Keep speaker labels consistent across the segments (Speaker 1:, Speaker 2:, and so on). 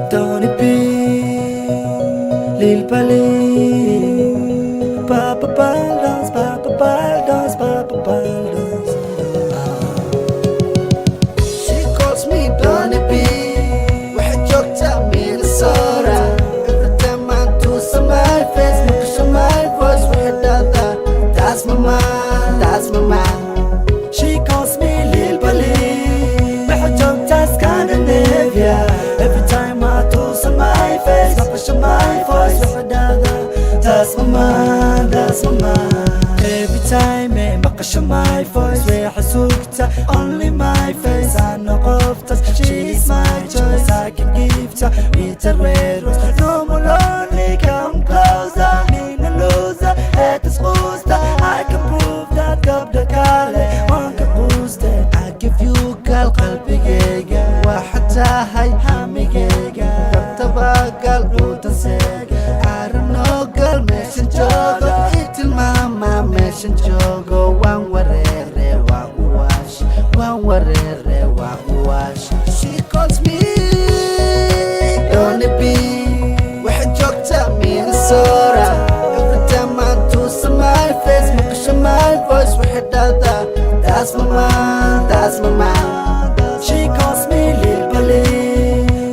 Speaker 1: Don't it be Lil Pali Papa Baldos, Papa Baldos, Papa Baldos. She calls me Don't it be واحد جوكتا Minnesota. Every time I do some my face look at my voice واحد هذا. That's my mind, that's my mind. She calls me Lil Pali واحد جوكتا Scandinavia. Every time I do some my face look at my voice واحد هذا. That's my mind, that's my mind. Every time I مقش my voice ويحسوكتا only my face. I know قفتها she's my choice. I can give her with a red rose. No more lonely, come closer. Mean a loser, head is booster. I can prove that قبل كالي وانك boosted. I give you قلبي جيجا وحتى هاي حمي جيجا تبتبع قلب وتنسيجا. I don't know girl مشن جوغو إتل ماما مشن جوغو وان وريري وان واش وان وريري وان واش. She calls me Don't it be واحد جوكتا Minnesota. Every time I do some my face مقش my voice واحد هذا. That's my mind, that's my mind. She calls me Lil Pali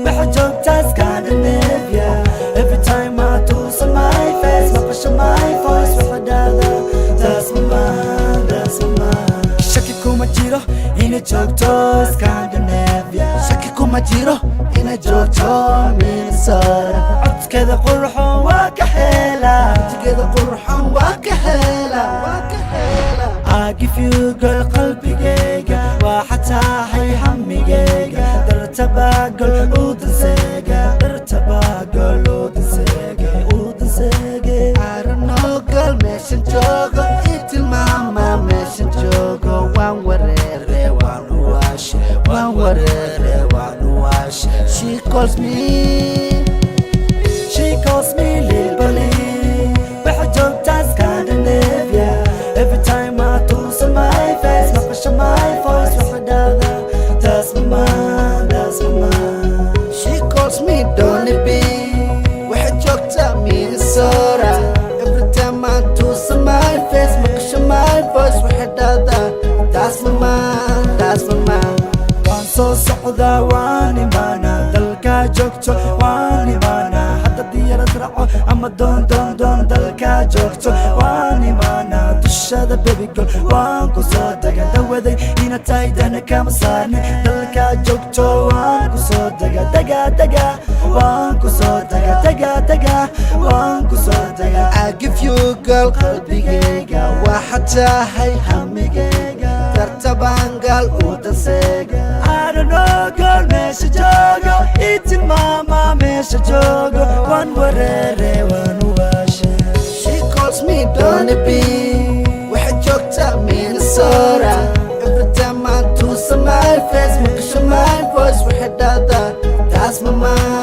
Speaker 1: واحد جوكتا Scandinavia. Every time I do some my face مقش my voice واحد هذا. That's my mind, that's my mind. شكي كوما جيرو هنا جوكتو Scandinavia. شكي كوما جيرو هنا جوكتو Minnesota. عدت كذا قرحون وكحيلة عدت كذا قرحون وكحيلة وكحيلة. I give you girl قلبي جيجا وحتى هي حمي جيجا. درت باقل ودنسيجا درت باقل ودنسيجا ودنسيجا. I don't know girl مشن جوغو إتل ماما مشن جوغو وان وريري وان واش وان وريري وان واش. She calls me Lil Pali واحد جوكتا Scandinavia. Every time I do some my face مقش my voice واحد هذا. That's my mind, that's my mind. She calls me Don't it be واحد جوكتا Minnesota. Every time I do some my face مقش my voice واحد هذا. That's my mind, that's my mind. وان soo socda waan imaana dalka joogto waan imaana hadda diyaarad raaco ama doon dalka joogto waan imaana dushada baby girl waan ku soo daga dawaday ina taydana kama saarne dalka joogto waan ku soo daga waan ku soo daga waan ku soo daga. I give you girl qalbigayga waxata hay hamigayga tartaban gal udansega. I don't know girl mesha joogo itin mama mesha joogo wan warere wan washa. She calls me Don't it be واحد جوكتا Minnesota. Every time I do some my face مقش my voice واحد هذا. That's my mind.